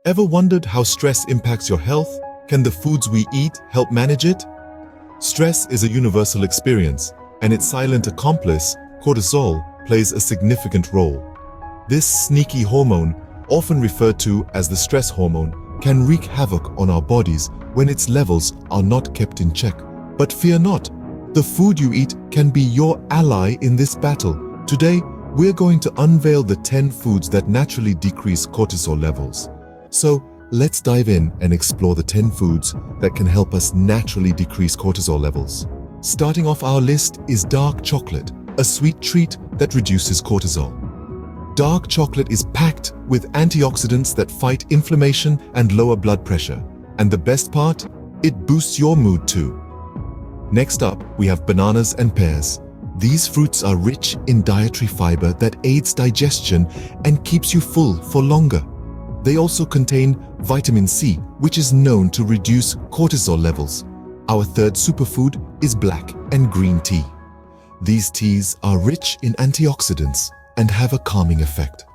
Ever wondered how stress impacts your health? Can the foods we eat help manage it? Stress is a universal experience, and its silent accomplice, cortisol, plays a significant role. This sneaky hormone, often referred to as the stress hormone, can wreak havoc on our bodies when its levels are not kept in check. But fear not, the food you eat can be your ally in this battle. Today, we're going to unveil the 10 foods that naturally decrease cortisol levels. So, let's dive in and explore the 10 foods that can help us naturally decrease cortisol levels. Starting off our list is dark chocolate, a sweet treat that reduces cortisol. Dark chocolate is packed with antioxidants that fight inflammation and lower blood pressure. And the best part? It boosts your mood too. Next up, we have bananas and pears. These fruits are rich in dietary fiber that aids digestion and keeps you full for longer. They also contain vitamin C, which is known to reduce cortisol levels. Our third superfood is black and green tea. These teas are rich in antioxidants and have a calming effect.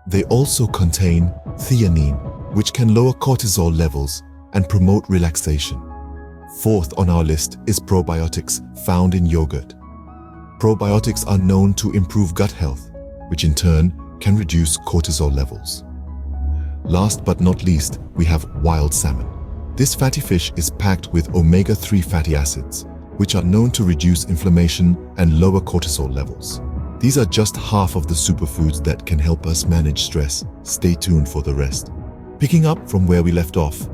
They also contain theanine, which can lower cortisol levels and promote relaxation. Fourth on our list is probiotics found in yogurt. Probiotics are known to improve gut health, which in turn can reduce cortisol levels. Last but not least, we have wild salmon. This fatty fish is packed with omega-3 fatty acids, which are known to reduce inflammation and lower cortisol levels. These are just half of the superfoods that can help us manage stress. Stay tuned for the rest. Picking up from where we left off,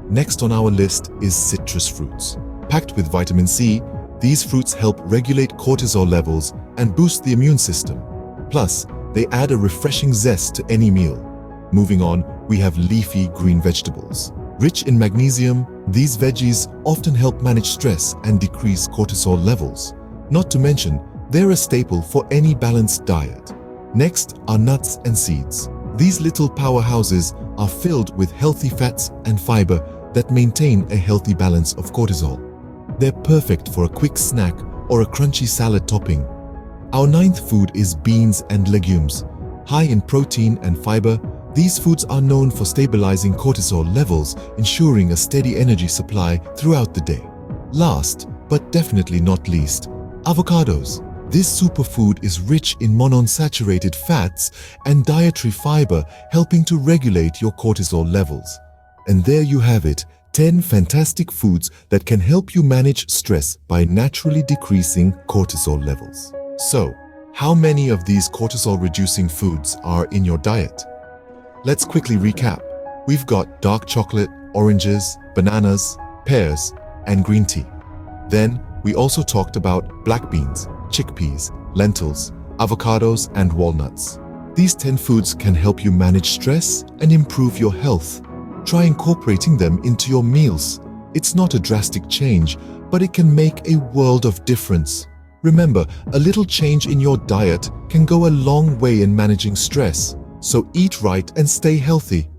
next on our list is citrus fruits. Packed with vitamin C, these fruits help regulate cortisol levels and boost the immune system. Plus, they add a refreshing zest to any meal. Moving on, we have leafy green vegetables. Rich in magnesium, these veggies often help manage stress and decrease cortisol levels. Not to mention, they're a staple for any balanced diet. Next are nuts and seeds. These little powerhouses are filled with healthy fats and fiber that maintain a healthy balance of cortisol. They're perfect for a quick snack or a crunchy salad topping. Our ninth food is beans and legumes. High in protein and fiber, these foods are known for stabilizing cortisol levels, ensuring a steady energy supply throughout the day. Last, but definitely not least, avocados. This superfood is rich in monounsaturated fats and dietary fiber, helping to regulate your cortisol levels. And there you have it, 10 fantastic foods that can help you manage stress by naturally decreasing cortisol levels. So, how many of these cortisol-reducing foods are in your diet? Let's quickly recap. We've got dark chocolate, oranges, bananas, pears, and green tea. Then, we also talked about black beans, chickpeas, lentils, avocados, and walnuts. These 10 foods can help you manage stress and improve your health. Try incorporating them into your meals. It's not a drastic change, but it can make a world of difference. Remember, a little change in your diet can go a long way in managing stress. So eat right and stay healthy.